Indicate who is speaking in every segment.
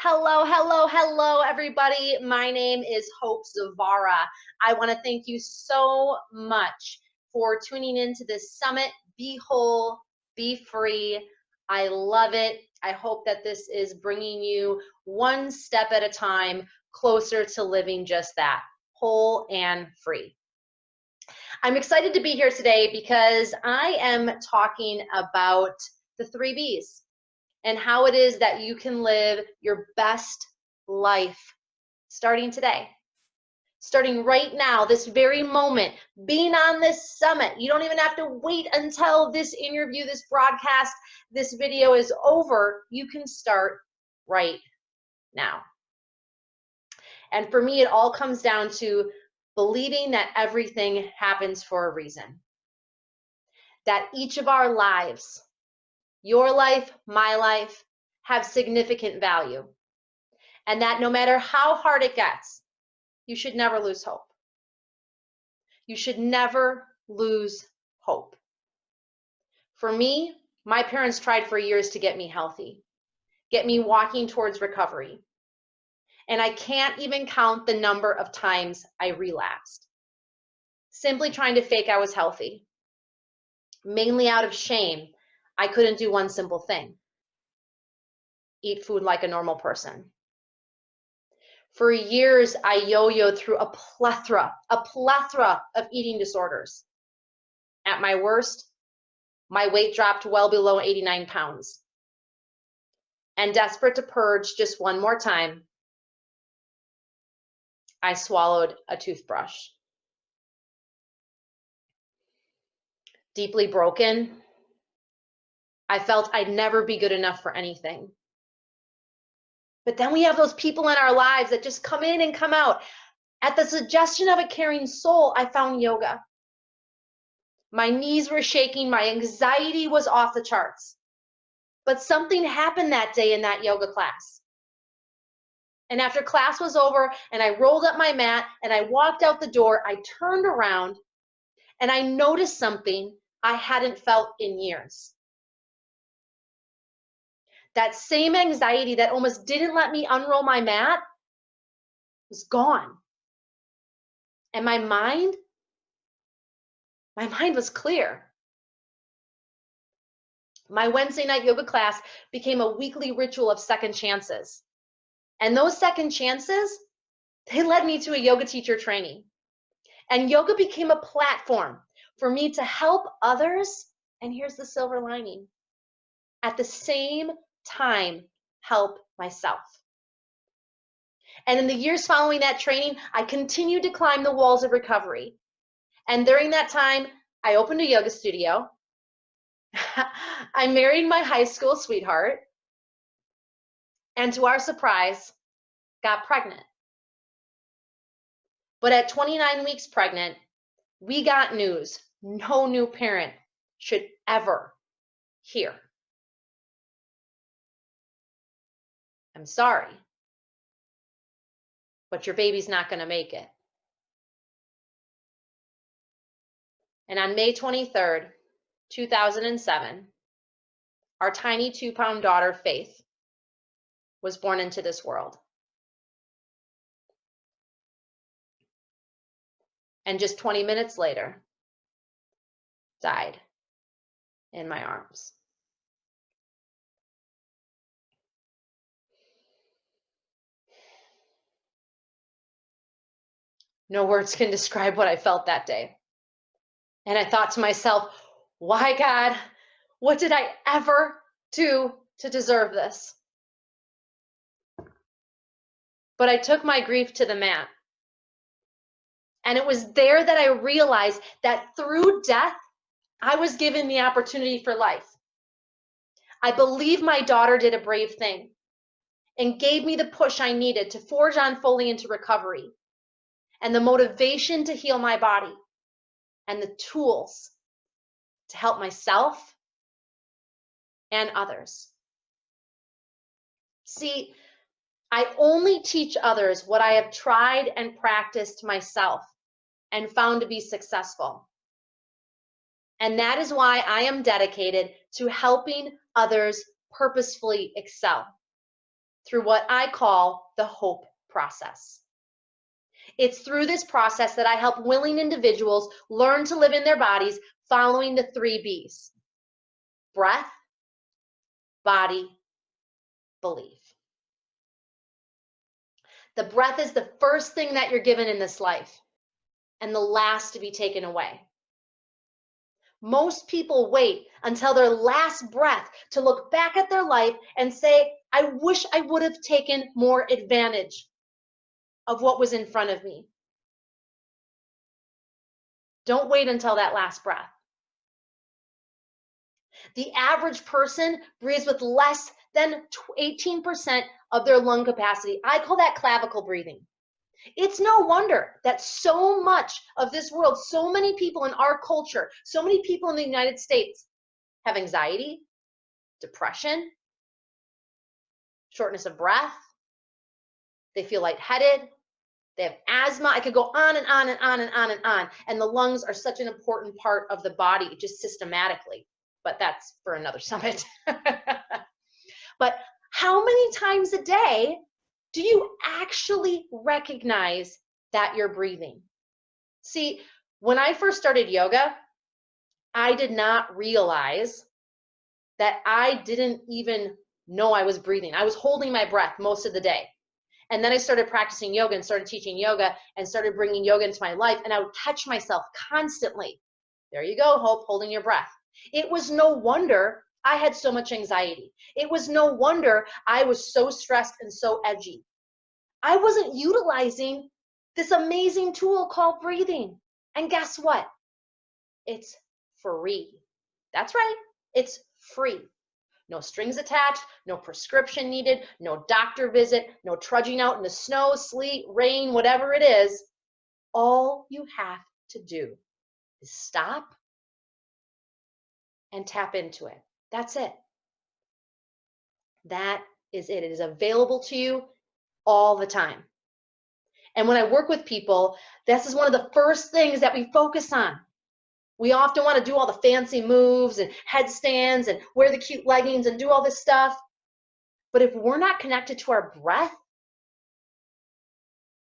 Speaker 1: Hello, hello, hello, everybody. My name is Hope Zvara. I want to thank you so much for tuning into this summit. Be whole, be free. I love it. I hope that this is bringing you one step at a time closer to living just that, whole and free. I'm excited to be here today because I am talking about the 3 B's. And how it is that you can live your best life starting today, starting right now, this very moment, being on this summit. You don't even have to wait until this interview, this broadcast, this video is over. You can start right now. And for me, it all comes down to believing that everything happens for a reason, that each of our lives, your life, my life, have significant value. And that no matter how hard it gets, you should never lose hope. You should never lose hope. For me, my parents tried for years to get me healthy, get me walking towards recovery. And I can't even count the number of times I relapsed, simply trying to fake I was healthy. Mainly out of shame, I couldn't do one simple thing: eat food like a normal person. For years, I yo-yoed through a plethora of eating disorders. At my worst, my weight dropped well below 89 pounds. And desperate to purge just one more time, I swallowed a toothbrush. Deeply broken, I felt I'd never be good enough for anything. But then we have those people in our lives that just come in and come out. At the suggestion of a caring soul, I found yoga. My knees were shaking, my anxiety was off the charts. But something happened that day in that yoga class. And after class was over and I rolled up my mat and I walked out the door, I turned around and I noticed something I hadn't felt in years. That same anxiety that almost didn't let me unroll my mat was gone. And my mind was clear. My Wednesday night yoga class became a weekly ritual of second chances. And those second chances, they led me to a yoga teacher training. And yoga became a platform for me to help others, and here's the silver lining, at the same time, help myself. And in the years following that training, I continued to climb the walls of recovery. And during that time, I opened a yoga studio. I married my high school sweetheart. And to our surprise, got pregnant. But at 29 weeks pregnant, we got news no new parent should ever hear. I'm sorry, but your baby's not going to make it. And on May 23rd, 2007, our tiny 2-pound daughter, Faith, was born into this world. And just 20 minutes later, died in my arms. No words can describe what I felt that day. And I thought to myself, why, God, what did I ever do to deserve this? But I took my grief to the mat. And it was there that I realized that through death, I was given the opportunity for life. I believe my daughter did a brave thing and gave me the push I needed to forge on fully into recovery, and the motivation to heal my body, and the tools to help myself and others. See, I only teach others what I have tried and practiced myself and found to be successful. And that is why I am dedicated to helping others purposefully excel through what I call the hope process. It's through this process that I help willing individuals learn to live in their bodies following the 3 B's: breath, body, belief. The breath is the first thing that you're given in this life and the last to be taken away. Most people wait until their last breath to look back at their life and say, I wish I would have taken more advantage of what was in front of me. Don't wait until that last breath. The average person breathes with less than 18% of their lung capacity. I call that clavicle breathing. It's no wonder that so much of this world, so many people in our culture, so many people in the United States have anxiety, depression, shortness of breath. They feel lightheaded. They have asthma. I could go on and on and on and on and on. And the lungs are such an important part of the body, just systematically. But that's for another summit. But how many times a day do you actually recognize that you're breathing? See, when I first started yoga, I did not realize that I didn't even know I was breathing. I was holding my breath most of the day. And then I started practicing yoga and started teaching yoga and started bringing yoga into my life. And I would catch myself constantly. There you go, Hope, holding your breath. It was no wonder I had so much anxiety. It was no wonder I was so stressed and so edgy. I wasn't utilizing this amazing tool called breathing. And guess what? It's free. That's right. It's free. No strings attached, no prescription needed, no doctor visit, no trudging out in the snow, sleet, rain, whatever it is. All you have to do is stop and tap into it. That's it. That is it. It is available to you all the time. And when I work with people, this is one of the first things that we focus on. We often want to do all the fancy moves and headstands and wear the cute leggings and do all this stuff. But if we're not connected to our breath,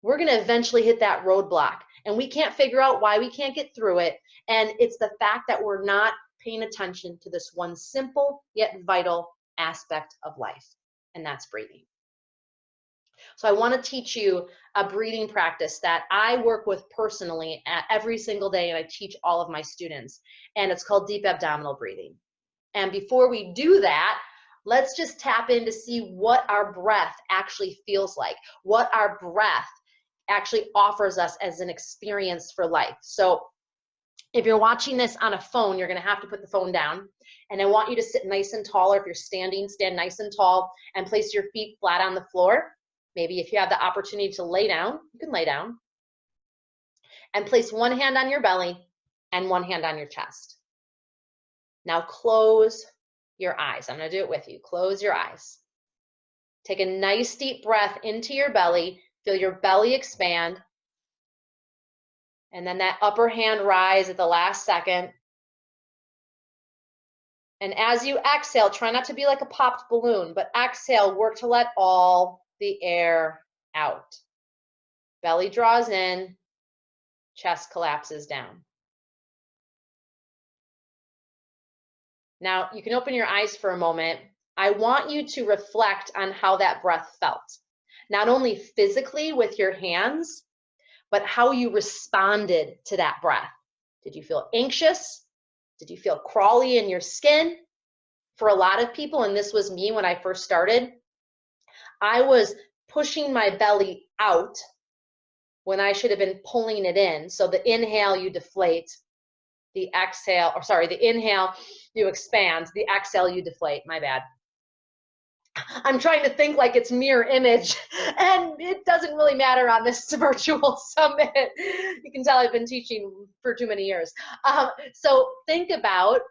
Speaker 1: we're going to eventually hit that roadblock. And we can't figure out why we can't get through it. And it's the fact that we're not paying attention to this one simple yet vital aspect of life, and that's breathing. So I want to teach you a breathing practice that I work with personally every single day, and I teach all of my students, and it's called deep abdominal breathing. And before we do that, let's just tap in to see what our breath actually feels like, what our breath actually offers us as an experience for life. So if you're watching this on a phone, you're going to have to put the phone down. And I want you to sit nice and tall, or if you're standing, stand nice and tall and place your feet flat on the floor. Maybe if you have the opportunity to lay down, you can lay down. And place one hand on your belly and one hand on your chest. Now close your eyes. I'm going to do it with you. Close your eyes. Take a nice deep breath into your belly. Feel your belly expand. And then that upper hand rise at the last second. And as you exhale, try not to be like a popped balloon, but exhale, work to let all the air out. Belly draws in, chest collapses down. Now, you can open your eyes for a moment. I want you to reflect on how that breath felt. Not only physically with your hands, but how you responded to that breath. Did you feel anxious? Did you feel crawly in your skin? For a lot of people, and this was me when I first started, I was pushing my belly out when I should have been pulling it in. So the inhale, you deflate. The exhale, or sorry, the inhale, you expand. The exhale, you deflate. My bad. I'm trying to think like it's mirror image, and it doesn't really matter on this virtual summit. You can tell I've been teaching for too many years. So think about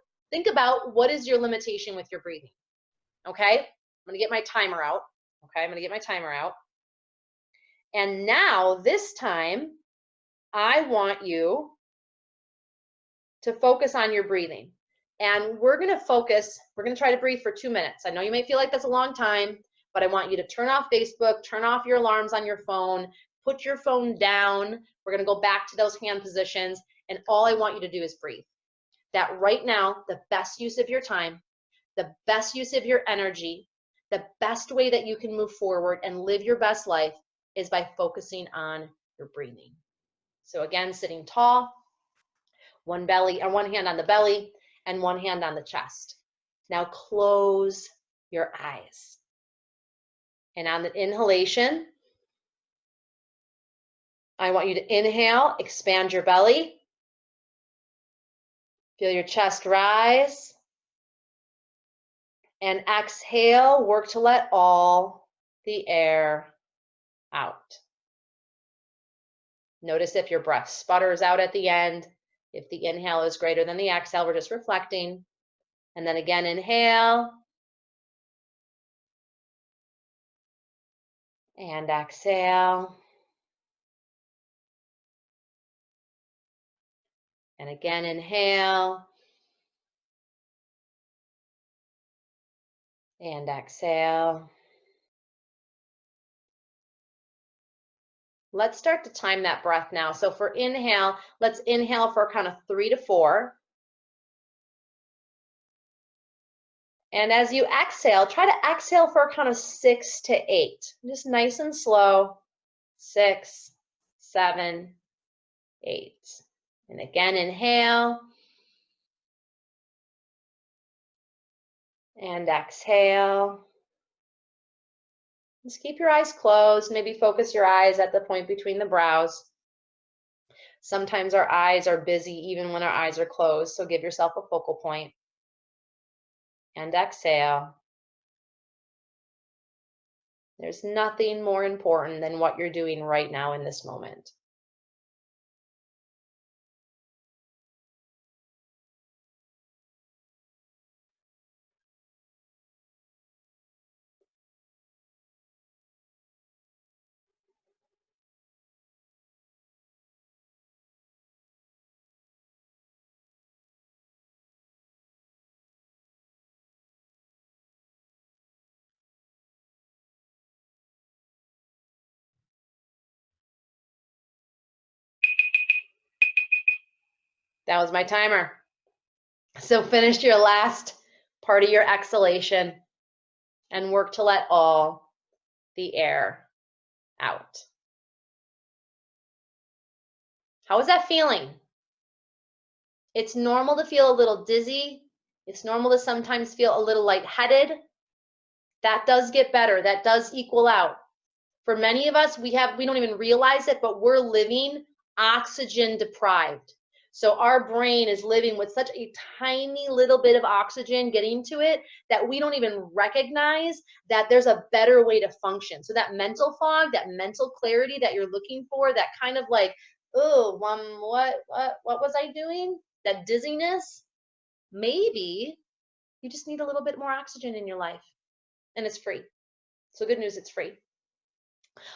Speaker 1: what is your limitation with your breathing. Okay, I'm gonna get my timer out. Okay, I'm gonna get my timer out. And now this time, I want you to focus on your breathing. And we're gonna try to breathe for 2 minutes. I know you may feel like that's a long time, but I want you to turn off Facebook, turn off your alarms on your phone, put your phone down. We're going to go back to those hand positions, and all I want you to do is breathe. That right now, the best use of your time, the best use of your energy, the best way that you can move forward and live your best life is by focusing on your breathing. So again, sitting tall, one hand on the belly and one hand on the chest. Now close your eyes. And on the inhalation, I want you to inhale, expand your belly. Feel your chest rise. And exhale, work to let all the air out. Notice if your breath sputters out at the end. If the inhale is greater than the exhale, we're just reflecting. And then again, inhale. And exhale. And again, inhale. And exhale. Let's start to time that breath now. So for inhale, let's inhale for kind of 3 to 4. And as you exhale, try to exhale for kind of 6 to 8. Just nice and slow. 6, 7, 8. And again, inhale. And exhale. Just keep your eyes closed. Maybe focus your eyes at the point between the brows. Sometimes our eyes are busy even when our eyes are closed, so give yourself a focal point. And exhale. There's nothing more important than what you're doing right now in this moment. That was my timer. So finish your last part of your exhalation and work to let all the air out. How is that feeling? It's normal to feel a little dizzy. It's normal to sometimes feel a little lightheaded. That does get better. That does equal out. For many of us, we don't even realize it, but we're living oxygen deprived. So our brain is living with such a tiny little bit of oxygen getting to it that we don't even recognize that there's a better way to function. So that mental fog, that mental clarity that you're looking for, that kind of like, oh, what was I doing? That dizziness, maybe you just need a little bit more oxygen in your life, and it's free. So good news, it's free.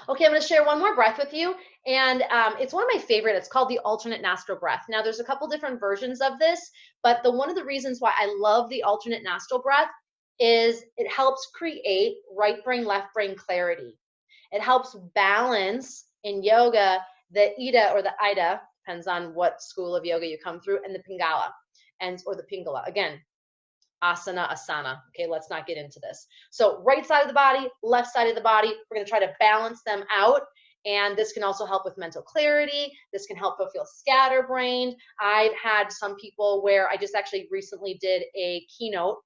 Speaker 1: Okay, I'm going to share one more breath with you, and it's one of my favorite. It's called the alternate nostril breath. Now, there's a couple different versions of this, but one of the reasons why I love the alternate nostril breath is it helps create right brain, left brain clarity. It helps balance in yoga the Ida or the Ida, depends on what school of yoga you come through, and the Pingala, or the Pingala. Again, asana. Okay, let's not get into this. So right side of the body, left side of the body, we're going to try to balance them out. And this can also help with mental clarity. This can help feel scatterbrained. I've had some people where I just actually recently did a keynote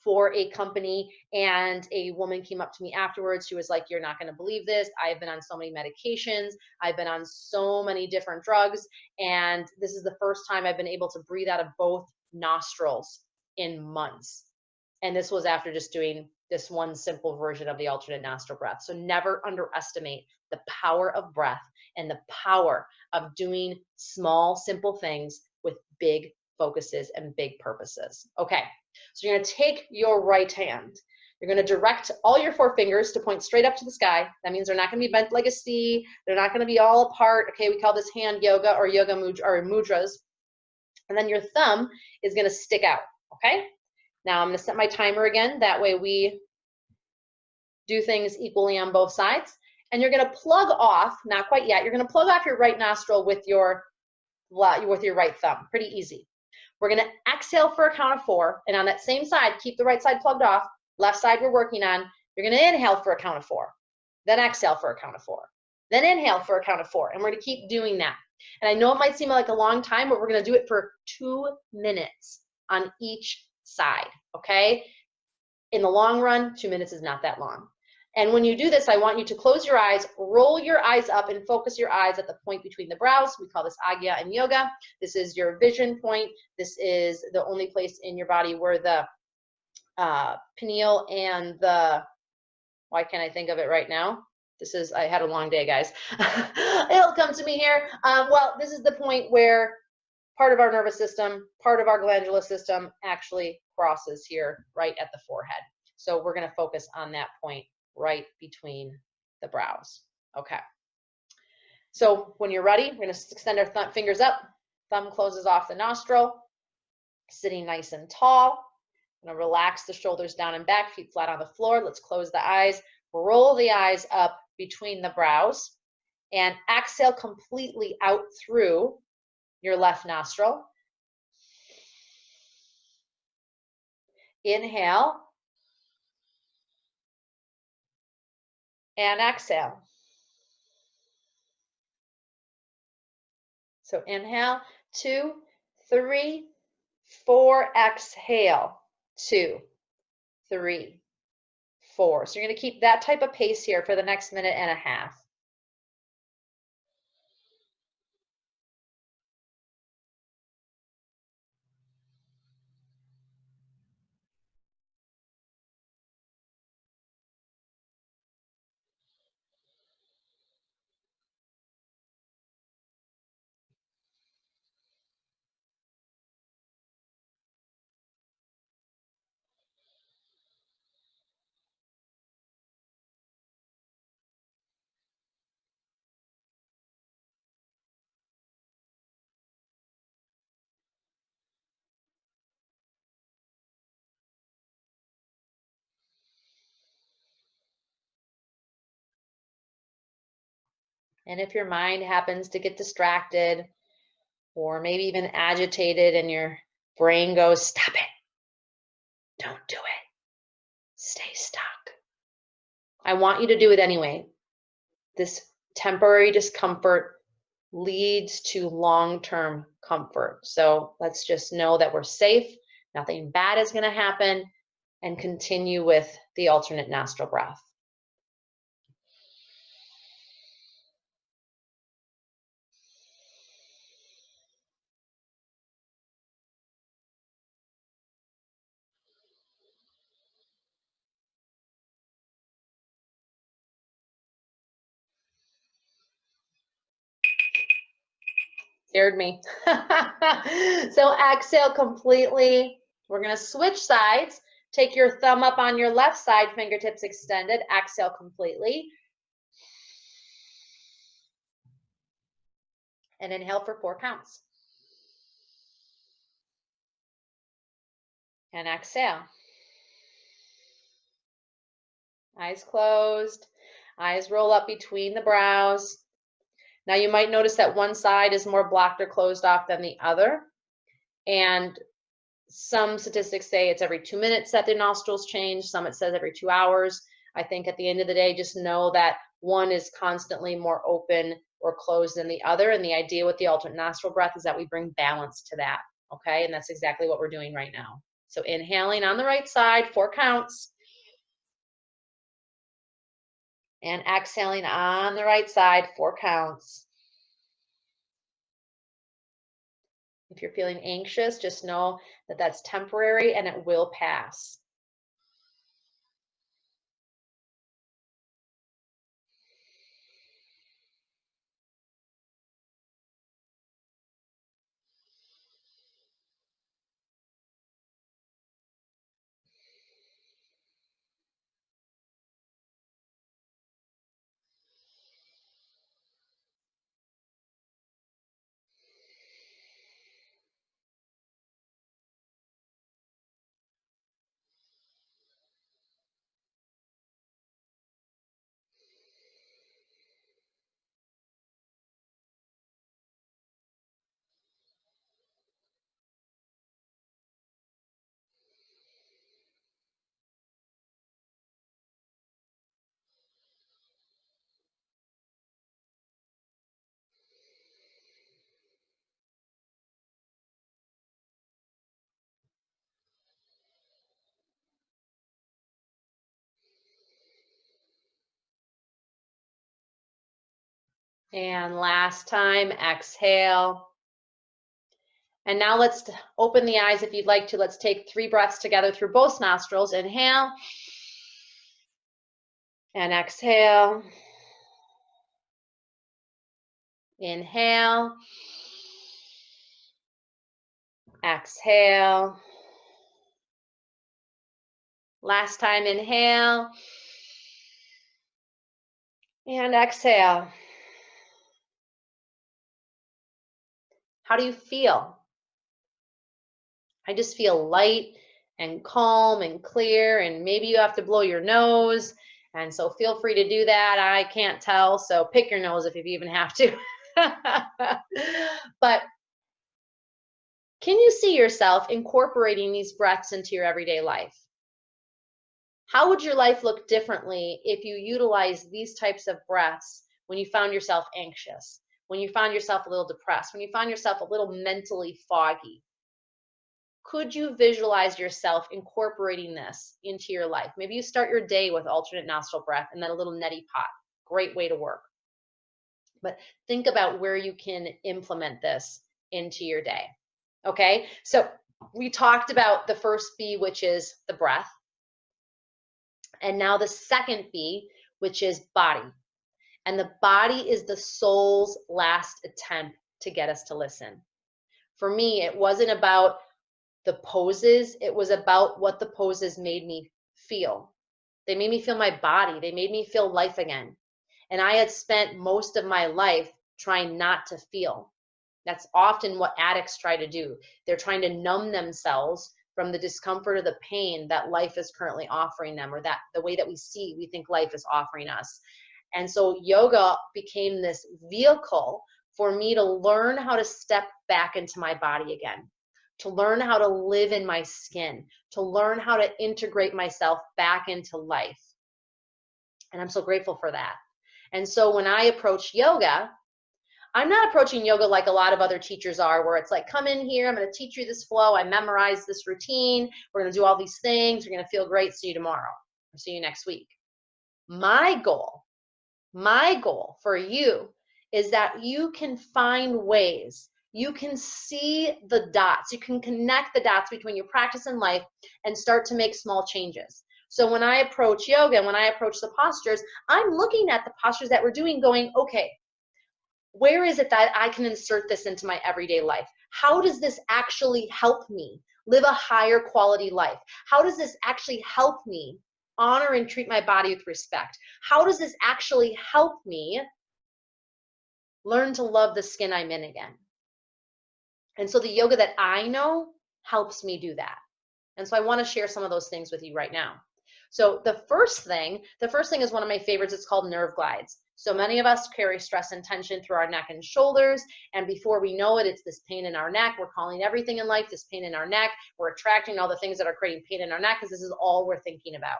Speaker 1: for a company, and a woman came up to me afterwards. She was like, you're not going to believe this. I've been on so many medications. I've been on so many different drugs. And this is the first time I've been able to breathe out of both nostrils in months. And this was after just doing this one simple version of the alternate nostril breath. So never underestimate the power of breath and the power of doing small, simple things with big focuses and big purposes. Okay, so you're going to take your right hand. You're going to direct all your 4 fingers to point straight up to the sky. That means they're not going to be bent like a C. They're not going to be all apart. Okay, we call this hand yoga or yoga mudras. And then your thumb is going to stick out. Okay, now I'm going to set my timer again. That way we do things equally on both sides. And you're going to plug off, not quite yet, you're going to plug off your right nostril with your right thumb. Pretty easy. We're going to exhale for a count of 4. And on that same side, keep the right side plugged off. Left side we're working on. You're going to inhale for a count of 4. Then exhale for a count of 4. Then inhale for a count of 4. And we're going to keep doing that. And I know it might seem like a long time, but we're going to do it for 2 minutes on each side. Okay? In the long run, 2 minutes is not that long. And when you do this, I want you to close your eyes, roll your eyes up, and focus your eyes at the point between the brows. We call this agya in yoga. This is your vision point. This is the only place in your body where the pineal and the, why can't I think of it right now? I had a long day, guys. It'll come to me here. Well, this is the point where part of our nervous system, part of our glandular system actually crosses here right at the forehead. So we're going to focus on that point right between the brows. Okay. So when you're ready, we're going to extend our fingers up. Thumb closes off the nostril, sitting nice and tall. I'm going to relax the shoulders down and back, feet flat on the floor. Let's close the eyes. Roll the eyes up between the brows and exhale completely out through your left nostril. Inhale and exhale. So inhale, 2, 3, 4, exhale, 2, 3, 4. So you're going to keep that type of pace here for the next minute and a half. And if your mind happens to get distracted or maybe even agitated and your brain goes, stop it, don't do it, stay stuck, I want you to do it anyway. This temporary discomfort leads to long-term comfort. So let's just know that we're safe, nothing bad is going to happen, and continue with the alternate nostril breath. Scared me. So exhale completely. We're going to switch sides. Take your thumb up on your left side, fingertips extended. Exhale completely. And inhale for 4 counts. And exhale. Eyes closed. Eyes roll up between the brows. Now you might notice that one side is more blocked or closed off than the other. And some statistics say it's every 2 minutes that the nostrils change. Some it says every 2 hours. I think at the end of the day, just know that one is constantly more open or closed than the other. And the idea with the alternate nostril breath is that we bring balance to that. Okay, and that's exactly what we're doing right now. So inhaling on the right side, 4 counts. And exhaling on the right side, 4 counts. If you're feeling anxious, just know that that's temporary and it will pass. And last time, exhale. And now let's open the eyes if you'd like to. Let's take 3 breaths together through both nostrils. Inhale and exhale. Inhale. Exhale. Last time, inhale and exhale. How do you feel? I just feel light and calm and clear, and maybe you have to blow your nose, and so feel free to do that. I can't tell, so pick your nose if you even have to. But can you see yourself incorporating these breaths into your everyday life? How would your life look differently if you utilize these types of breaths when you found yourself anxious, when you found yourself a little depressed, when you found yourself a little mentally foggy? Could you visualize yourself incorporating this into your life? Maybe you start your day with alternate nostril breath and then a little neti pot. Great way to work. But think about where you can implement this into your day. Okay, so we talked about the first B, which is the breath. And now the second B, which is body. And the body is the soul's last attempt to get us to listen. For me, it wasn't about the poses, it was about what the poses made me feel. They made me feel my body. They made me feel life again. And I had spent most of my life trying not to feel. That's often what addicts try to do. They're trying to numb themselves from the discomfort or the pain that life is currently offering them, or that the way that we think life is offering us. And so yoga became this vehicle for me to learn how to step back into my body again, to learn how to live in my skin, to learn how to integrate myself back into life. And I'm so grateful for that. And so when I approach yoga, I'm not approaching yoga like a lot of other teachers are, where it's like, come in here, I'm going to teach you this flow, I memorized this routine, we're going to do all these things, you're going to feel great, see you tomorrow, or see you next week. My goal for you is that you can find ways, you can see the dots, you can connect the dots between your practice and life and start to make small changes. So when I approach yoga, when I approach the postures, I'm looking at the postures that we're doing going, okay, where is it that I can insert this into my everyday life? How does this actually help me live a higher quality life? How does this actually help me honor and treat my body with respect? How does this actually help me learn to love the skin I'm in again? And so the yoga that I know helps me do that. And so I want to share some of those things with you right now. So the first thing is one of my favorites. It's called nerve glides. So many of us carry stress and tension through our neck and shoulders. And before we know it, it's this pain in our neck. We're calling everything in life this pain in our neck. We're attracting all the things that are creating pain in our neck because this is all we're thinking about.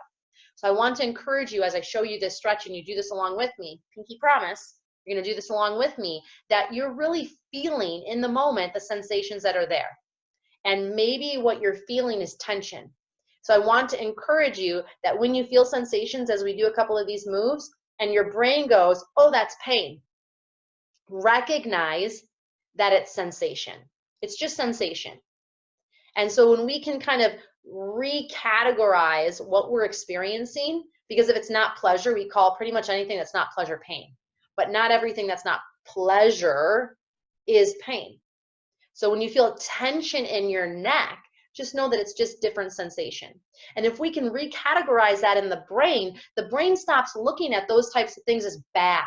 Speaker 1: So I want to encourage you, as I show you this stretch and you do this along with me, pinky promise, you're going to do this along with me, that you're really feeling in the moment the sensations that are there. And maybe what you're feeling is tension. So I want to encourage you that when you feel sensations, as we do a couple of these moves, and your brain goes, oh, that's pain, recognize that it's sensation. It's just sensation. And so when we can kind of recategorize what we're experiencing, because if it's not pleasure, we call pretty much anything that's not pleasure pain. But not everything that's not pleasure is pain. So when you feel tension in your neck, just know that it's just different sensation. And if we can recategorize that in the brain stops looking at those types of things as bad.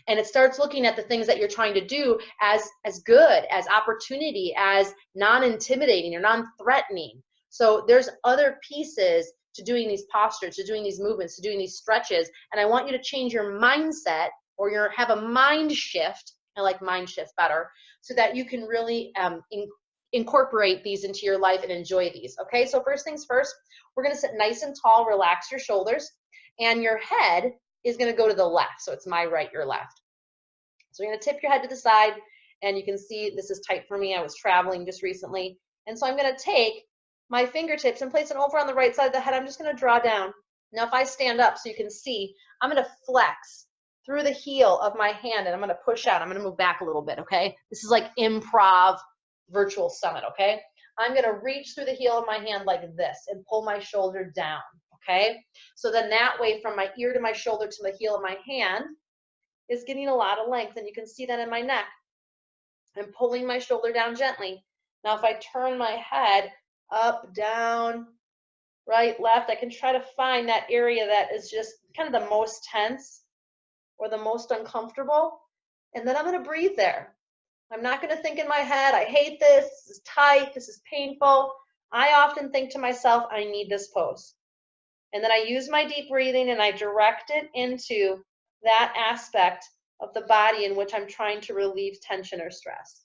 Speaker 1: And it starts looking at the things that you're trying to do as good, as opportunity, as non-intimidating or non-threatening. So there's other pieces to doing these postures, to doing these movements, to doing these stretches. And I want you to change your mindset, or have a mind shift. I like mind shift better, so that you can really incorporate these into your life and enjoy these. Okay, so first things first, we're going to sit nice and tall, relax your shoulders, and your head is going to go to the left. So it's my right, your left. So you're going to tip your head to the side, and you can see this is tight for me. I was traveling just recently. And so I'm going to take my fingertips and place it over on the right side of the head. I'm just going to draw down. Now if I stand up so you can see, I'm going to flex through the heel of my hand, and I'm going to push out. I'm going to move back a little bit, okay? This is like improv virtual summit, okay? I'm going to reach through the heel of my hand like this and pull my shoulder down, okay? So then that way, from my ear to my shoulder to the heel of my hand is getting a lot of length, and you can see that in my neck. I'm pulling my shoulder down gently. Now if I turn my head up, down, right, left, I can try to find that area that is just kind of the most tense or the most uncomfortable. And then I'm going to breathe there. I'm not going to think in my head, I hate this, this is tight, this is painful. I often think to myself, I need this pose. And then I use my deep breathing and I direct it into that aspect of the body in which I'm trying to relieve tension or stress.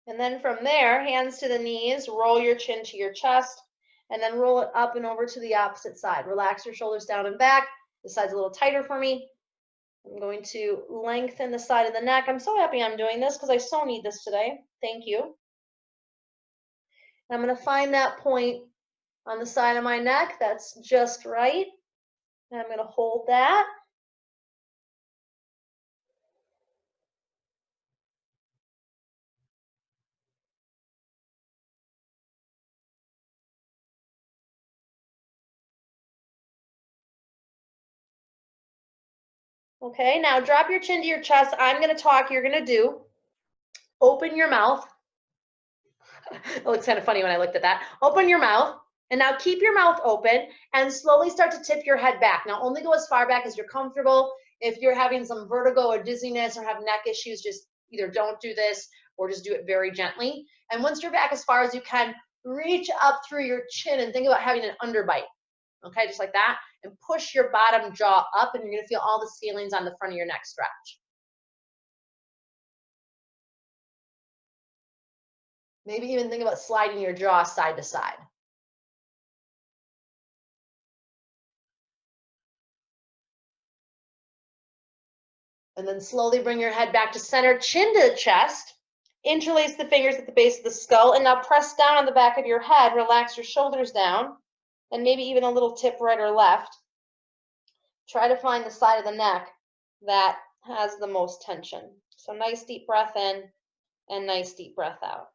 Speaker 1: And then from there, hands to the knees, roll your chin to your chest, and then roll it up and over to the opposite side. Relax your shoulders down and back. This side's a little tighter for me. I'm going to lengthen the side of the neck. I'm so happy I'm doing this because I so need this today. Thank you. And I'm going to find that point on the side of my neck that's just right. And I'm going to hold that. Okay, now drop your chin to your chest. I'm going to talk, you're going to do. Open your mouth. It looks kind of funny when I looked at that. Open your mouth. And now keep your mouth open and slowly start to tip your head back. Now only go as far back as you're comfortable. If you're having some vertigo or dizziness or have neck issues, just either don't do this or just do it very gently. And once you're back as far as you can, reach up through your chin and think about having an underbite. Okay, just like that. And push your bottom jaw up, and you're going to feel all the ceilings on the front of your neck stretch. Maybe even think about sliding your jaw side to side. And then slowly bring your head back to center, chin to the chest. Interlace the fingers at the base of the skull, and now press down on the back of your head. Relax your shoulders down, and maybe even a little tip right or left. Try to find the side of the neck that has the most tension. So nice deep breath in and nice deep breath out.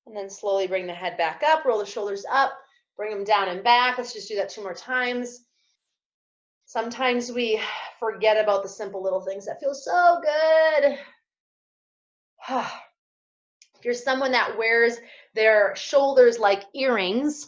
Speaker 1: And then slowly bring the head back up, roll the shoulders up, bring them down and back. Let's just do that 2 more times. Sometimes we forget about the simple little things that feel so good. If you're someone that wears their shoulders like earrings,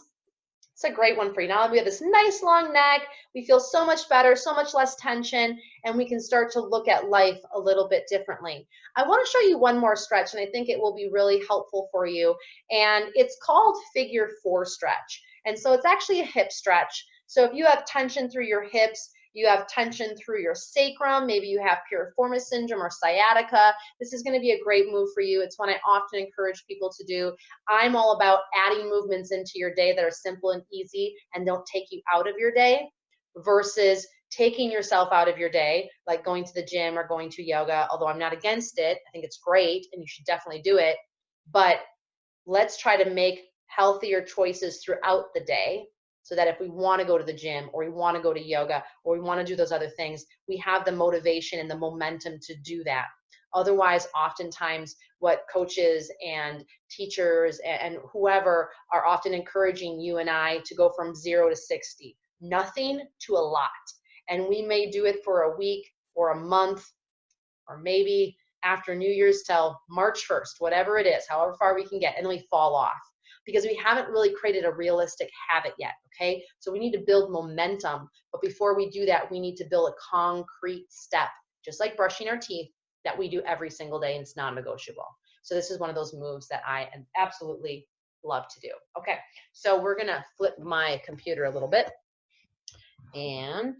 Speaker 1: it's a great one for you. Now we have this nice long neck. We feel so much better, so much less tension, and we can start to look at life a little bit differently. I want to show you one more stretch, and I think it will be really helpful for you. And it's called Figure 4 stretch. And so it's actually a hip stretch. So if you have tension through your hips, you have tension through your sacrum, maybe you have piriformis syndrome or sciatica, this is going to be a great move for you. It's one I often encourage people to do. I'm all about adding movements into your day that are simple and easy and don't take you out of your day versus taking yourself out of your day, like going to the gym or going to yoga, although I'm not against it. I think it's great and you should definitely do it. But let's try to make healthier choices throughout the day, so that if we want to go to the gym or we want to go to yoga or we want to do those other things, we have the motivation and the momentum to do that. Otherwise, oftentimes what coaches and teachers and whoever are often encouraging you and I to go from 0 to 60, nothing to a lot. And we may do it for a week or a month, or maybe after New Year's till March 1st, whatever it is, however far we can get, and then we fall off, because we haven't really created a realistic habit yet, okay? So we need to build momentum, but before we do that, we need to build a concrete step, just like brushing our teeth, that we do every single day, and it's non-negotiable. So this is one of those moves that I absolutely love to do. Okay, so we're gonna flip my computer a little bit. And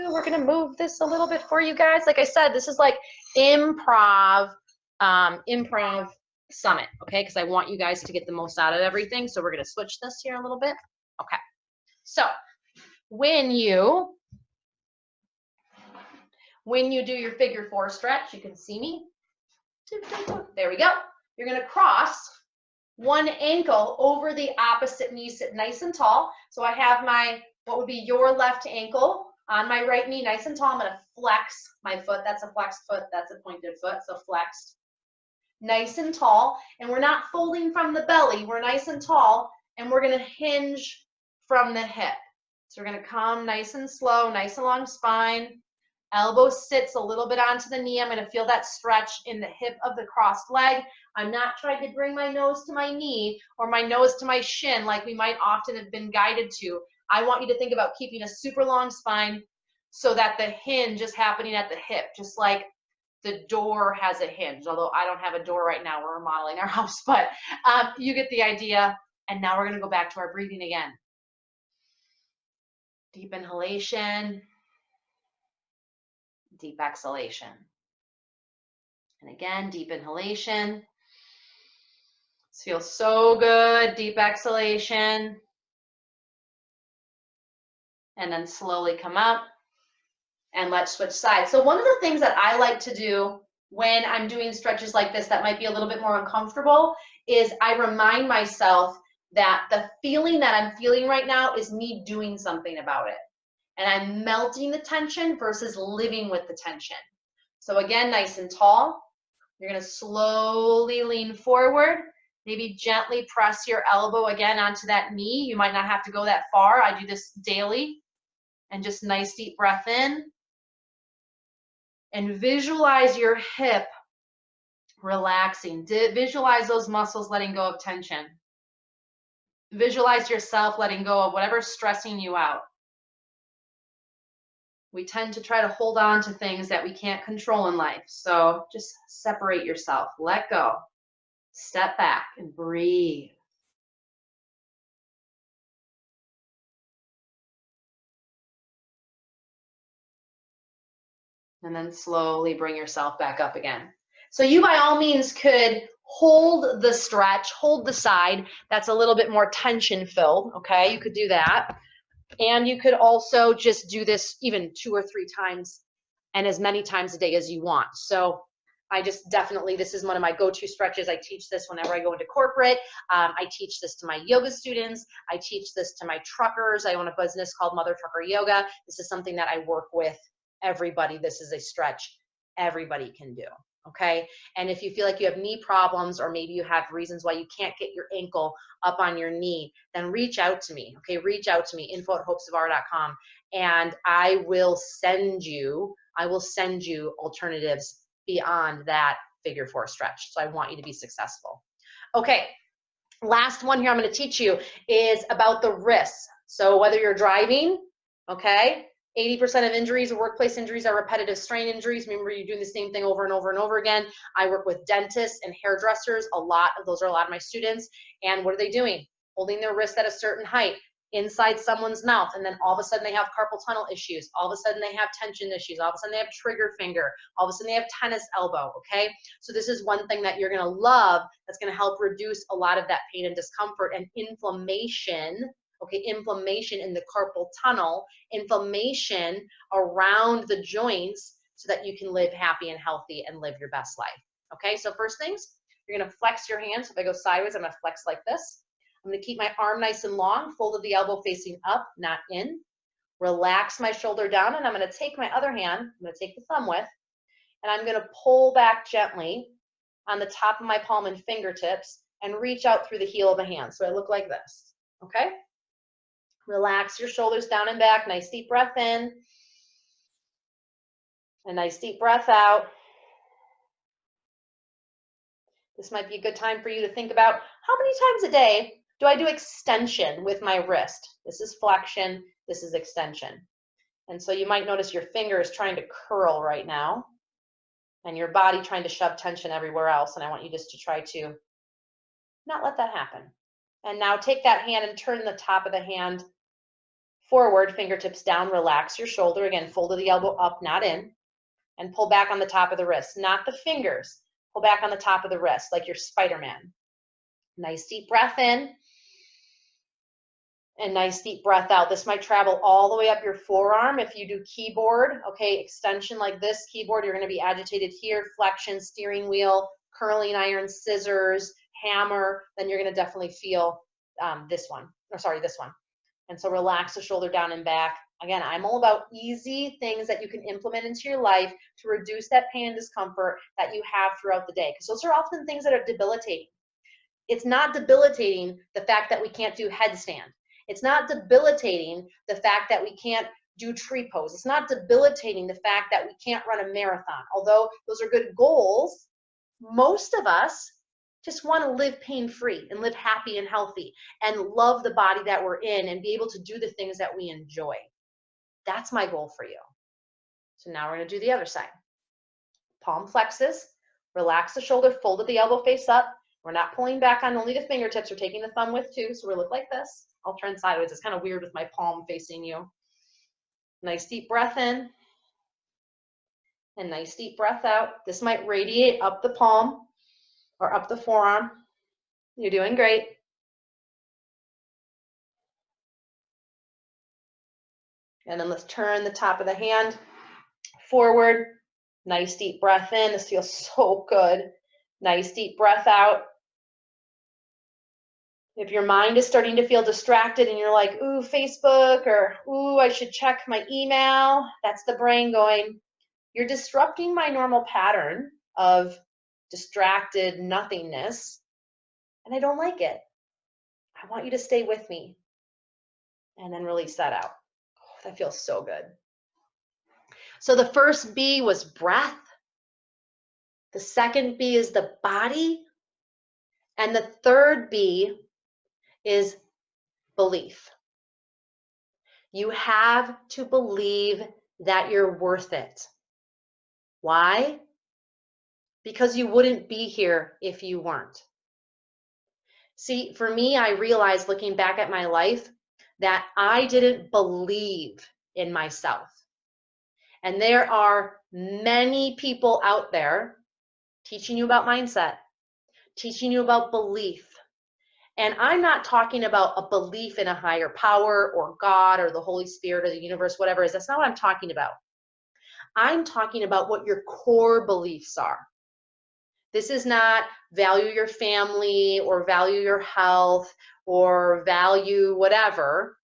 Speaker 1: we're gonna move this a little bit for you guys. Like I said, this is like improv summit, okay? Because I want you guys to get the most out of everything. So we're gonna switch this here a little bit. Okay. So when you do your figure 4 stretch, you can see me. There we go. You're gonna cross one ankle over the opposite knee, sit nice and tall. So I have my, what would be your left ankle on my right knee, nice and tall. I'm gonna flex my foot. That's a flexed foot, that's a pointed foot, so flexed. Nice and tall, and we're not folding from the belly. We're nice and tall, and we're gonna hinge from the hip. So we're gonna come nice and slow, nice and long spine. Elbow sits a little bit onto the knee. I'm gonna feel that stretch in the hip of the crossed leg. I'm not trying to bring my nose to my knee or my nose to my shin like we might often have been guided to. I want you to think about keeping a super long spine so that the hinge is happening at the hip, just like the door has a hinge, although I don't have a door right now. We're remodeling our house, but you get the idea. And now we're gonna go back to our breathing again. Deep inhalation, deep exhalation. And again, deep inhalation. This feels so good. Deep exhalation. And then slowly come up. And let's switch sides. So one of the things that I like to do when I'm doing stretches like this that might be a little bit more uncomfortable is I remind myself that the feeling that I'm feeling right now is me doing something about it. And I'm melting the tension versus living with the tension. So again, nice and tall. You're gonna slowly lean forward. Maybe gently press your elbow again onto that knee. You might not have to go that far. I do this daily. And just nice deep breath in. And visualize your hip relaxing. Visualize those muscles letting go of tension. Visualize yourself letting go of whatever's stressing you out. We tend to try to hold on to things that we can't control in life. So just separate yourself, let go, step back and breathe. And then slowly bring yourself back up again. So you by all means could hold the stretch, hold the side. That's a little bit more tension filled, okay? You could do that. And you could also just do this even 2 or 3 times and as many times a day as you want. So I just definitely, this is one of my go-to stretches. I teach this whenever I go into corporate. I teach this to my yoga students. I teach this to my truckers. I own a business called Mother Trucker Yoga. This is something that I work with everybody. This is a stretch everybody can do. Okay. And if you feel like you have knee problems, or maybe you have reasons why you can't get your ankle up on your knee, then reach out to me. Okay. Reach out to me, info@hopezvara.com, and I will send you alternatives beyond that figure 4 stretch. So I want you to be successful. Okay. Last one here I'm going to teach you is about the wrists. So whether you're driving, okay, 80% of injuries or workplace injuries are repetitive strain injuries. Remember, you're doing the same thing over and over and over again. I work with dentists and hairdressers. Those are a lot of my students. And what are they doing? Holding their wrist at a certain height inside someone's mouth. And then all of a sudden they have carpal tunnel issues. All of a sudden they have tension issues. All of a sudden they have trigger finger. All of a sudden they have tennis elbow, okay? So this is one thing that you're gonna love that's gonna help reduce a lot of that pain and discomfort and inflammation. Okay, inflammation in the carpal tunnel, inflammation around the joints so that you can live happy and healthy and live your best life. Okay, so first things, you're gonna flex your hands. So if I go sideways, I'm gonna flex like this. I'm gonna keep my arm nice and long, folded the elbow facing up, not in. Relax my shoulder down, and I'm gonna take my other hand, I'm gonna take the thumb with, and I'm gonna pull back gently on the top of my palm and fingertips and reach out through the heel of the hand. So I look like this, okay? Relax your shoulders down and back. Nice deep breath in. A nice deep breath out. This might be a good time for you to think about how many times a day do I do extension with my wrist? This is flexion. This is extension. And so you might notice your finger is trying to curl right now and your body trying to shove tension everywhere else. And I want you just to try to not let that happen. And now take that hand and turn the top of the hand forward, fingertips down, relax your shoulder. Again, fold the elbow up, not in, and pull back on the top of the wrist, not the fingers. Pull back on the top of the wrist like you're Spider-Man. Nice deep breath in and nice deep breath out. This might travel all the way up your forearm. If you do keyboard, okay, extension like this, keyboard, you're going to be agitated here, flexion, steering wheel, curling iron, scissors, hammer, then you're going to definitely feel this one. And so relax the shoulder down and back. Again, I'm all about easy things that you can implement into your life to reduce that pain and discomfort that you have throughout the day. Because those are often things that are debilitating. It's not debilitating the fact that we can't do headstand. It's not debilitating the fact that we can't do tree pose. It's not debilitating the fact that we can't run a marathon. Although those are good goals, most of us just want to live pain-free and live happy and healthy and love the body that we're in and be able to do the things that we enjoy. That's my goal for you. So now we're going to do the other side. Palm flexes, relax the shoulder, folded the elbow face up. We're not pulling back on only the fingertips. We're taking the thumb with too. So we look like this. I'll turn sideways. It's kind of weird with my palm facing you. Nice deep breath in and nice deep breath out. This might radiate up the palm or up the forearm. You're doing great. And then let's turn the top of the hand forward. Nice deep breath in. This feels so good. Nice deep breath out. If your mind is starting to feel distracted and you're like, ooh, Facebook, or ooh, I should check my email, that's the brain going, you're disrupting my normal pattern of distracted nothingness, and I don't like it. I want you to stay with me. And then release that out. Oh, that feels so good. So the first B was breath. The second B is the body. And the third B is belief. You have to believe that you're worth it. Why? Because you wouldn't be here if you weren't. See, for me, I realized looking back at my life that I didn't believe in myself. And there are many people out there teaching you about mindset, teaching you about belief. And I'm not talking about a belief in a higher power or God or the Holy Spirit or the universe, whatever it is. That's not what I'm talking about. I'm talking about what your core beliefs are. This is not value your family or value your health or value whatever.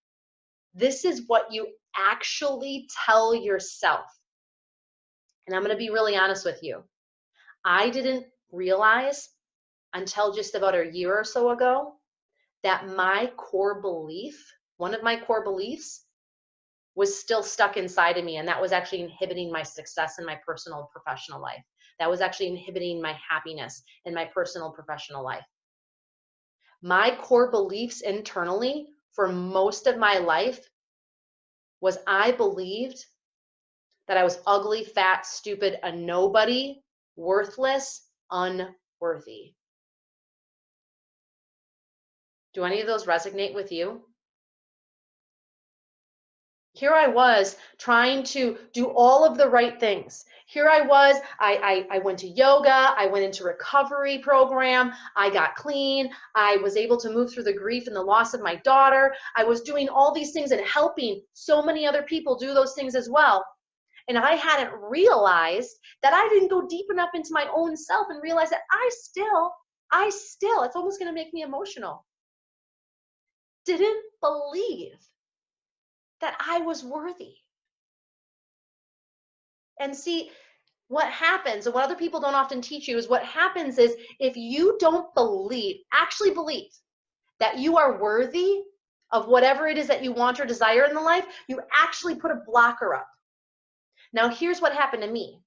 Speaker 1: This is what you actually tell yourself. And I'm going to be really honest with you. I didn't realize until just about a year or so ago that my core belief, one of my core beliefs, was still stuck inside of me. And that was actually inhibiting my success in my personal and professional life. That was actually inhibiting my happiness in my personal and professional life. My core beliefs internally for most of my life was I believed that I was ugly, fat, stupid, a nobody, worthless, unworthy. Do any of those resonate with you? Here I was trying to do all of the right things. Here I was, I went to yoga, I went into recovery program, I got clean, I was able to move through the grief and the loss of my daughter. I was doing all these things and helping so many other people do those things as well. And I hadn't realized that I didn't go deep enough into my own self and realize that I still, it's almost going to make me emotional, didn't believe that I was worthy. And see, what happens, and what other people don't often teach you, is what happens is if you don't actually believe that you are worthy of whatever it is that you want or desire in the life, you actually put a blocker up. Now, here's what happened to me.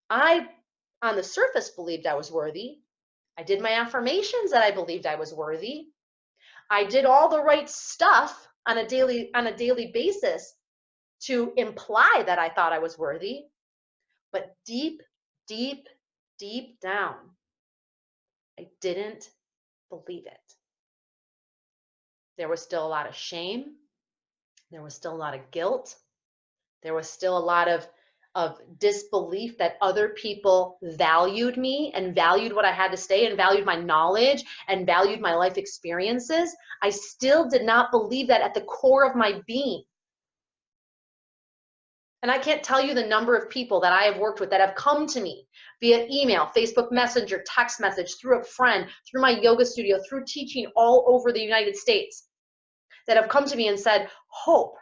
Speaker 1: I, on the surface, believed I was worthy. I did my affirmations that I believed I was worthy. I did all the right stuff on a daily basis to imply that I thought I was worthy. But deep, deep, deep down, I didn't believe it. There was still a lot of shame. There was still a lot of guilt. There was still a lot of disbelief that other people valued me and valued what I had to say and valued my knowledge and valued my life experiences. I still did not believe that at the core of my being. And I can't tell you the number of people that I have worked with that have come to me via email, Facebook Messenger, text message, through a friend, through my yoga studio, through teaching all over the United States, that have come to me and said, Hope,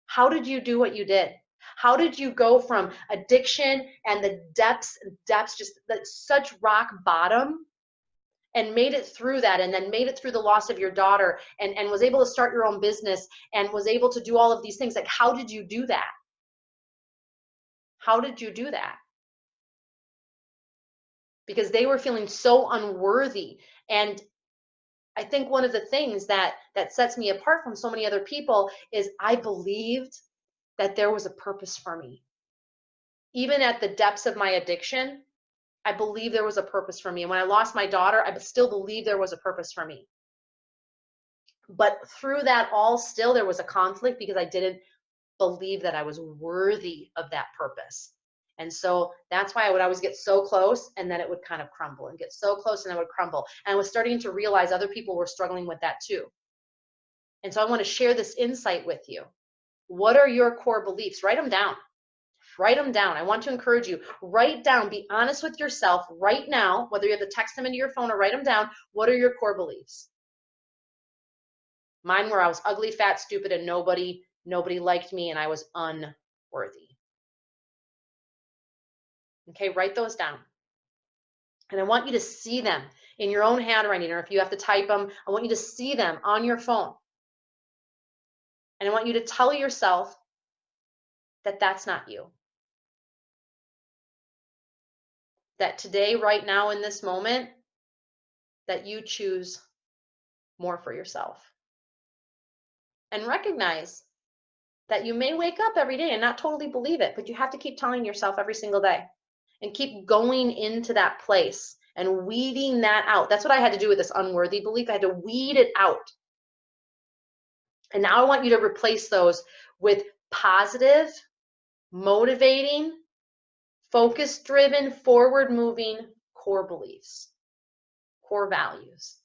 Speaker 1: how did you do what you did? How did you go from addiction and the depths, just such rock bottom, and made it through that, and then made it through the loss of your daughter, and was able to start your own business and was able to do all of these things? Like, how did you do that? How did you do that? Because they were feeling so unworthy. And I think one of the things that sets me apart from so many other people is I believed that there was a purpose for me. Even at the depths of my addiction, I believe there was a purpose for me. And when I lost my daughter, I still believe there was a purpose for me. But through that all, still there was a conflict because I didn't believe that I was worthy of that purpose. And so that's why I would always get so close, and then it would kind of crumble, and get so close and then it would crumble. And I was starting to realize other people were struggling with that too. And so I want to share this insight with you. What are your core beliefs? Write them down. Write them down. I want to encourage you. Write down, be honest with yourself right now, whether you have to text them into your phone or write them down. What are your core beliefs? Mine were I was ugly, fat, stupid, and nobody liked me, and I was unworthy. Okay, write those down. And I want you to see them in your own handwriting, or if you have to type them, I want you to see them on your phone. And I want you to tell yourself that that's not you. That today, right now, in this moment, that you choose more for yourself. And recognize that you may wake up every day and not totally believe it, but you have to keep telling yourself every single day and keep going into that place and weeding that out. That's what I had to do with this unworthy belief. I had to weed it out. And now I want you to replace those with positive, motivating, focus-driven, forward-moving core beliefs, core values.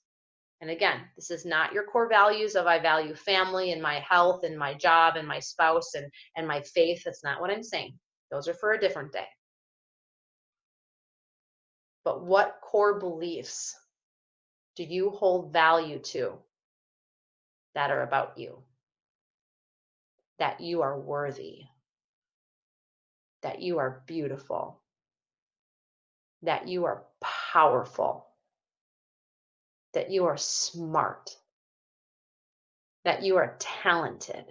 Speaker 1: And again, this is not your core values of I value family and my health and my job and my spouse and my faith. That's not what I'm saying. Those are for a different day. But what core beliefs do you hold value to that are about you? That you are worthy, that you are beautiful, that you are powerful, that you are smart, that you are talented,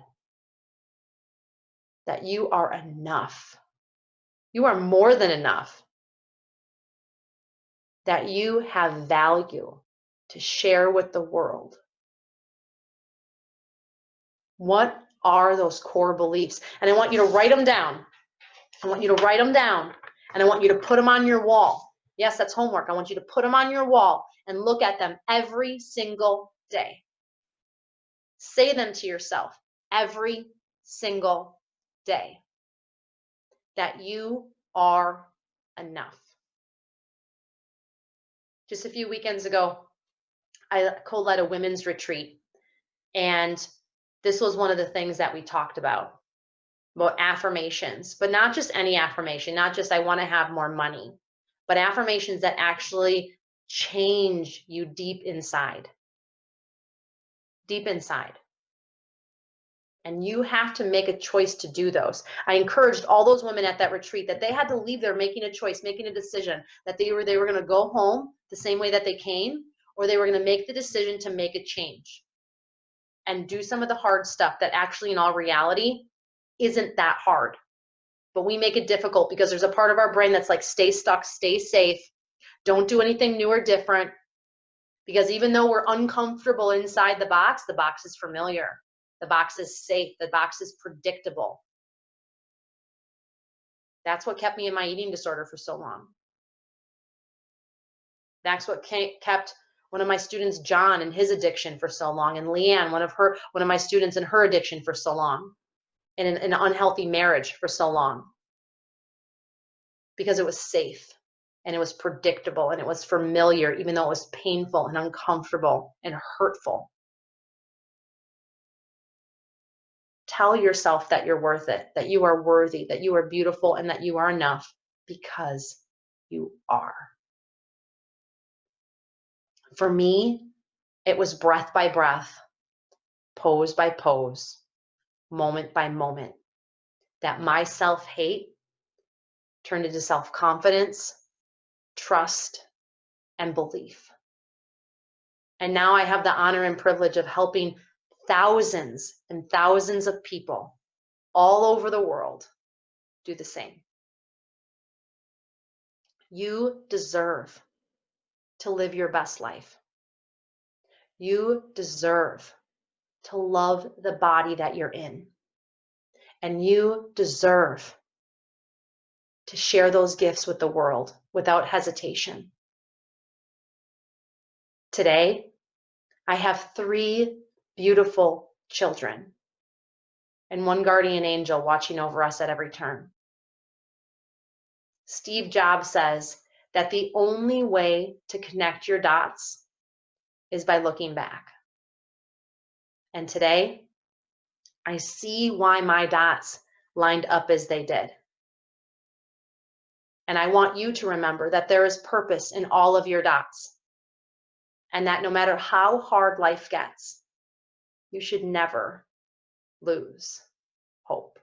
Speaker 1: that you are enough. You are more than enough. That you have value to share with the world. What are those core beliefs? And I want you to write them down. I want you to write them down, and I want you to put them on your wall. Yes, that's homework. I want you to put them on your wall and look at them every single day. Say them to yourself every single day. That you are enough. Just a few weekends ago, I co-led a women's retreat, and this was one of the things that we talked about affirmations, but not just any affirmation, not just I want to have more money, but affirmations that actually change you deep inside. Deep inside. And you have to make a choice to do those. I encouraged all those women at that retreat that they had to leave there making a choice, making a decision, that they were going to go home the same way that they came, or they were going to make the decision to make a change and do some of the hard stuff that actually in all reality isn't that hard. But we make it difficult because there's a part of our brain that's like, stay stuck, stay safe, don't do anything new or different. Because even though we're uncomfortable inside the box is familiar. The box is safe. The box is predictable. That's what kept me in my eating disorder for so long. That's what kept One of my students, John, and his addiction for so long, and Leanne, one of my students and her addiction for so long, and an unhealthy marriage for so long, because it was safe and it was predictable and it was familiar, even though it was painful and uncomfortable and hurtful. Tell yourself that you're worth it, that you are worthy, that you are beautiful, and that you are enough, because you are. For me, it was breath by breath, pose by pose, moment by moment, that my self-hate turned into self-confidence, trust, and belief. And now I have the honor and privilege of helping thousands and thousands of people all over the world do the same. You deserve to live your best life. You deserve to love the body that you're in. And you deserve to share those gifts with the world without hesitation. Today, I have 3 beautiful children and 1 guardian angel watching over us at every turn. Steve Jobs says that the only way to connect your dots is by looking back. And today, I see why my dots lined up as they did. And I want you to remember that there is purpose in all of your dots, and that no matter how hard life gets, you should never lose hope.